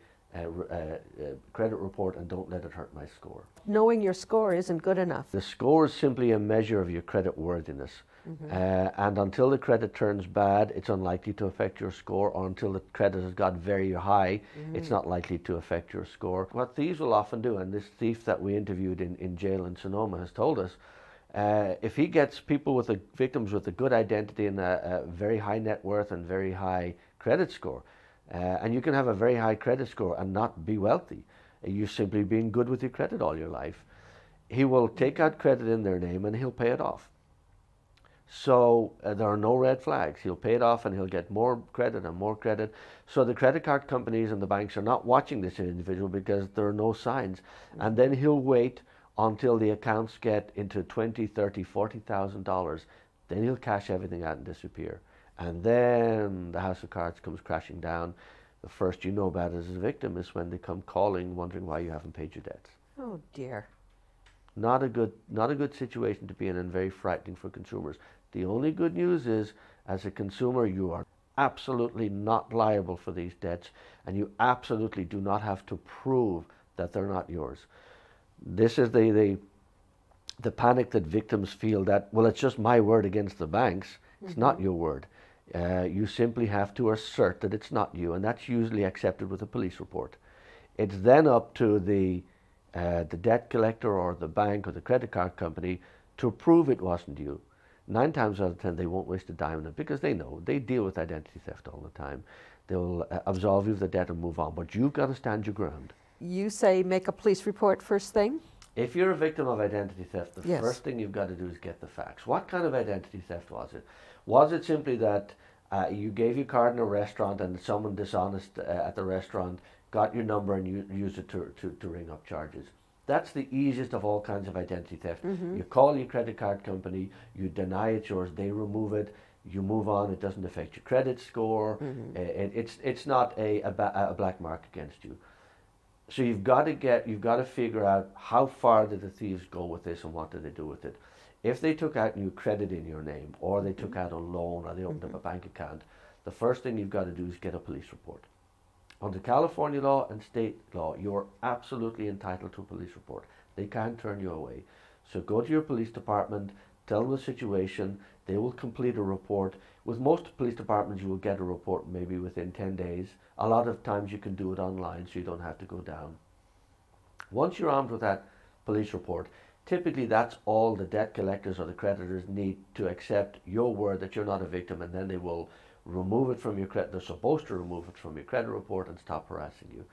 credit report and don't let it hurt my score. Knowing your score isn't good enough. The score is simply a measure of your credit worthiness. And until the credit turns bad, it's unlikely to affect your score, or until the credit has got very high, it's not likely to affect your score. What thieves will often do, and this thief that we interviewed in jail in Sonoma has told us, if he gets people with victims with a good identity and a very high net worth and very high credit score, and you can have a very high credit score and not be wealthy, you've simply been good with your credit all your life, he will take out credit in their name and he'll pay it off. So there are no red flags. He'll pay it off and he'll get more credit and more credit. So the credit card companies and the banks are not watching this individual because there are no signs. And then he'll wait until the accounts get into $20,000, $30,000, $40,000. Then he'll cash everything out and disappear. And then the house of cards comes crashing down. The first you know about it as a victim is when they come calling, wondering why you haven't paid your debts. Oh dear. Not a good situation to be in, and very frightening for consumers. The only good news is, as a consumer, you are absolutely not liable for these debts, and you absolutely do not have to prove that they're not yours. This is the panic that victims feel that, well, it's just my word against the banks. It's not your word. You simply have to assert that it's not you, and that's usually accepted with a police report. It's then up to the debt collector or the bank or the credit card company to prove it wasn't you. 9 times out of 10 they won't waste a dime on it, because they know they deal with identity theft all the time. They'll absolve you of the debt and move on, but you've got to stand your ground. You say make a police report first thing? If you're a victim of identity theft, the first thing you've got to do is get the facts. What kind of identity theft was it? Was it simply that you gave your card in a restaurant and someone dishonest at the restaurant got your number and you used it to ring up charges? That's the easiest of all kinds of identity theft. You call your credit card company, you deny it's yours, they remove it, you move on, it doesn't affect your credit score, it's not a black mark against you. So you've got to figure out how far did the thieves go with this and what did they do with it. If they took out new credit in your name, or they took out a loan, or they opened up a bank account, the first thing you've got to do is get a police report. Under California law and state law, you're absolutely entitled to a police report. They can't turn you away. So go to your police department, tell them the situation, they will complete a report. With most police departments, you will get a report maybe within 10 days. A lot of times you can do it online, so you don't have to go down. Once you're armed with that police report, typically that's all the debt collectors or the creditors need to accept your word that you're not a victim, and then they will remove it from your credit. They're supposed to remove it from your credit report and stop harassing you.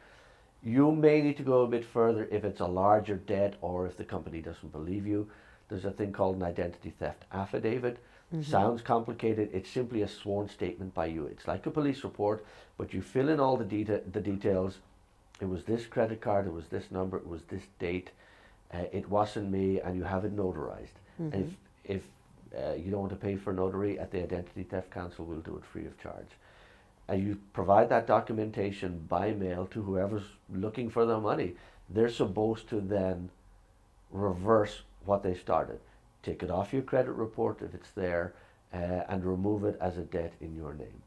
You may need to go a bit further if it's a larger debt or if the company doesn't believe you. There's a thing called an identity theft affidavit. Sounds complicated. It's simply a sworn statement by you. It's like a police report, but you fill in all the details. It was this credit card, it was this number, it was this date. It wasn't me, and you have it notarized. And if you don't want to pay for notary, at the Identity Theft Council, we'll do it free of charge. And you provide that documentation by mail to whoever's looking for their money. They're supposed to then reverse what they started. Take it off your credit report if it's there, and remove it as a debt in your name.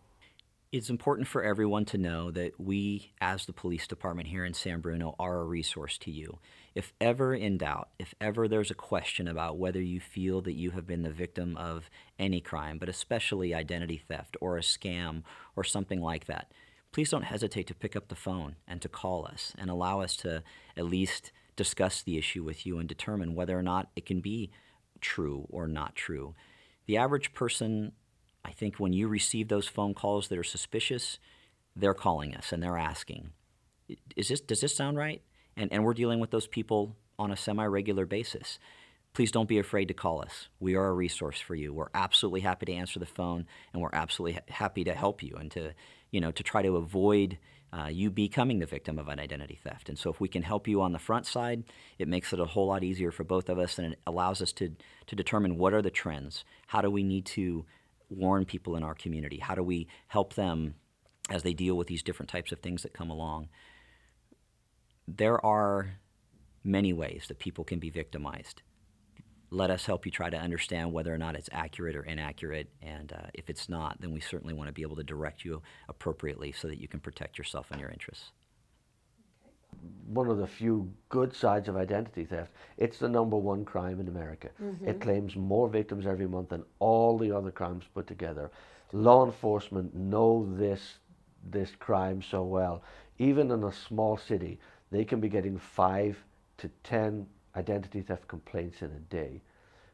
It's important for everyone to know that we, as the police department here in San Bruno, are a resource to you. If ever in doubt, if ever there's a question about whether you feel that you have been the victim of any crime, but especially identity theft or a scam or something like that, please don't hesitate to pick up the phone and to call us and allow us to at least discuss the issue with you and determine whether or not it can be true or not true. The average person, I think when you receive those phone calls that are suspicious, they're calling us and they're asking, does this sound right? And we're dealing with those people on a semi-regular basis. Please don't be afraid to call us. We are a resource for you. We're absolutely happy to answer the phone, and we're absolutely happy to help you and to try to avoid you becoming the victim of an identity theft. And so if we can help you on the front side, it makes it a whole lot easier for both of us, and it allows us to determine what are the trends. How do we need to warn people in our community? How do we help them as they deal with these different types of things that come along? There are many ways that people can be victimized. Let us help you try to understand whether or not it's accurate or inaccurate, and if it's not, then we certainly want to be able to direct you appropriately so that you can protect yourself and your interests. One of the few good sides of identity theft, it's the #1 crime in America. It claims more victims every month than all the other crimes put together. Law enforcement know this crime so well. Even in a small city, they can be getting 5 to 10 identity theft complaints in a day.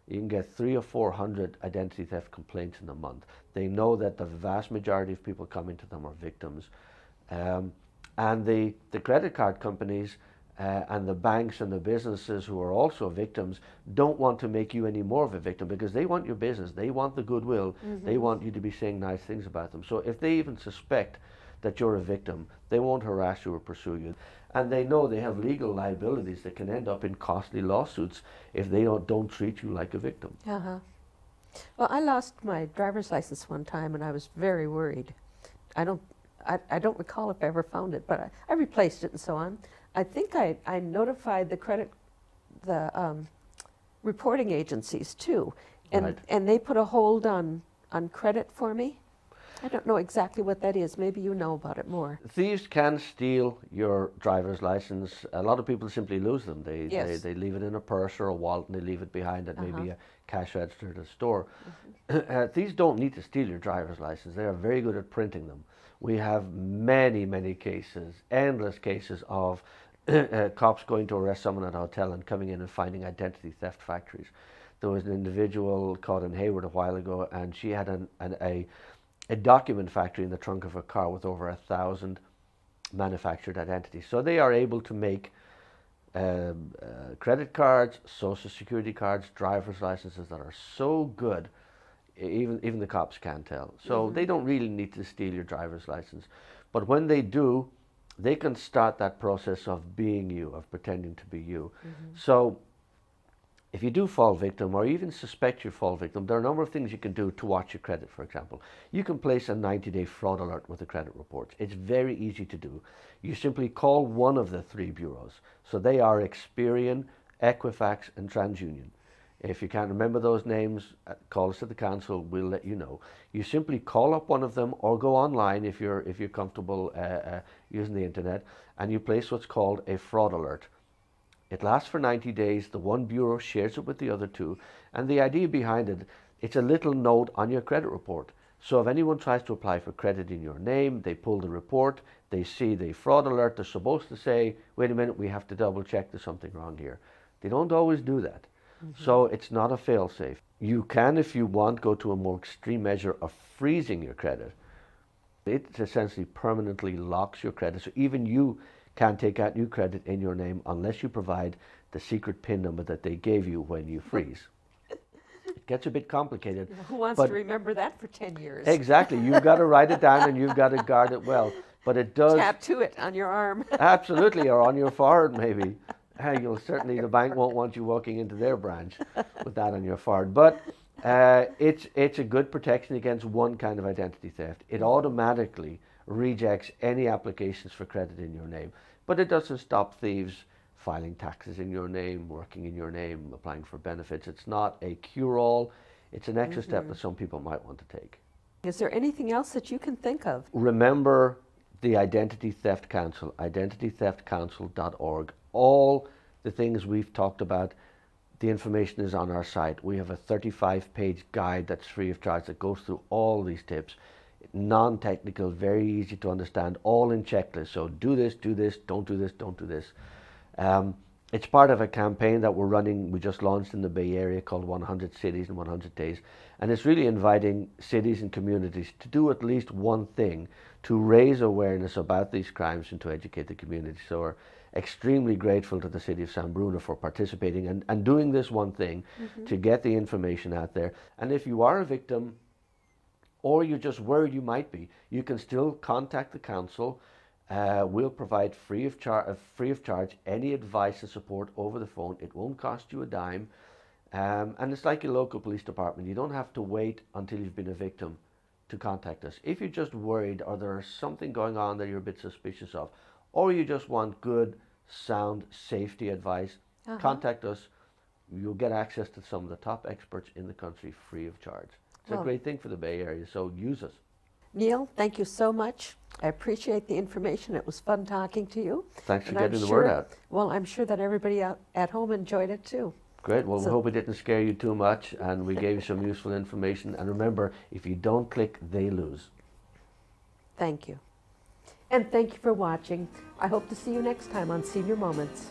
You can get 300 or 400 identity theft complaints in a month. They know that the vast majority of people coming to them are victims. And the credit card companies and the banks and the businesses who are also victims don't want to make you any more of a victim, because they want your business, they want the goodwill, they want you to be saying nice things about them. So if they even suspect that you're a victim, they won't harass you or pursue you. And they know they have legal liabilities that can end up in costly lawsuits if they don't treat you like a victim. Well, I lost my driver's license one time, and I was very worried. I don't recall if I ever found it, but I replaced it and so on. I think I notified the reporting agencies too, and they put a hold on credit for me. I don't know exactly what that is. Maybe you know about it more. Thieves can steal your driver's license. A lot of people simply lose them. They leave it in a purse or a wallet, and they leave it behind at maybe a cash register at a store. Thieves don't need to steal your driver's license. They are very good at printing them. We have many, many cases, endless cases of cops going to arrest someone at a hotel and coming in and finding identity theft factories. There was an individual caught in Hayward a while ago, and she had a document factory in the trunk of her car with over 1,000 manufactured identities. So they are able to make credit cards, social security cards, driver's licenses that are so good, even the cops can't tell. So they don't really need to steal your driver's license. But when they do, they can start that process of being you, of pretending to be you. So if you do fall victim, or even suspect you fall victim, there are a number of things you can do to watch your credit, for example. You can place a 90-day fraud alert with the credit reports. It's very easy to do. You simply call one of the 3 bureaus. So they are Experian, Equifax, and TransUnion. If you can't remember those names, call us at the council, we'll let you know. You simply call up one of them, or go online if you're comfortable using the internet, and you place what's called a fraud alert. It lasts for 90 days. The one bureau shares it with the other 2. And the idea behind it, it's a little note on your credit report. So if anyone tries to apply for credit in your name, they pull the report, they see the fraud alert, they're supposed to say, wait a minute, we have to double check, there's something wrong here. They don't always do that. So it's not a fail-safe. You can, if you want, go to a more extreme measure of freezing your credit. It essentially permanently locks your credit, so even you can't take out new credit in your name unless you provide the secret PIN number that they gave you when you freeze. It gets a bit complicated. Who wants to remember that for 10 years? Exactly. You've got to write it down and you've got to guard it well. But it does... Tattoo it on your arm. Absolutely, or on your forehead maybe. You'll certainly, the bank won't want you walking into their branch with that on your forehead. But it's a good protection against one kind of identity theft. It automatically rejects any applications for credit in your name. But it doesn't stop thieves filing taxes in your name, working in your name, applying for benefits. It's not a cure-all. It's an extra step that some people might want to take. Is there anything else that you can think of? Remember the Identity Theft Council, identitytheftcouncil.org. All the things we've talked about, the information is on our site. We have a 35-page guide that's free of charge that goes through all these tips. Non-technical, very easy to understand, all in checklists. So do this, don't do this, don't do this. It's part of a campaign that we're running, we just launched in the Bay Area, called 100 Cities in 100 Days. And it's really inviting cities and communities to do at least one thing to raise awareness about these crimes and to educate the community. So we're extremely grateful to the city of San Bruno for participating and doing this one thing to get the information out there. And if you are a victim, or you're just worried you might be, you can still contact the council. We'll provide free of charge any advice and support over the phone. It won't cost you a dime. And it's like your local police department. You don't have to wait until you've been a victim to contact us. If you're just worried or there's something going on that you're a bit suspicious of, or you just want good, sound safety advice, contact us. You'll get access to some of the top experts in the country free of charge. It's a great thing for the Bay Area, so use us. Neil, thank you so much. I appreciate the information. It was fun talking to you. Thanks for getting the word out. Well, I'm sure that everybody out at home enjoyed it too. Great. Well, we hope we didn't scare you too much and we gave you some useful information. And remember, if you don't click, they lose. Thank you. And thank you for watching. I hope to see you next time on Senior Moments.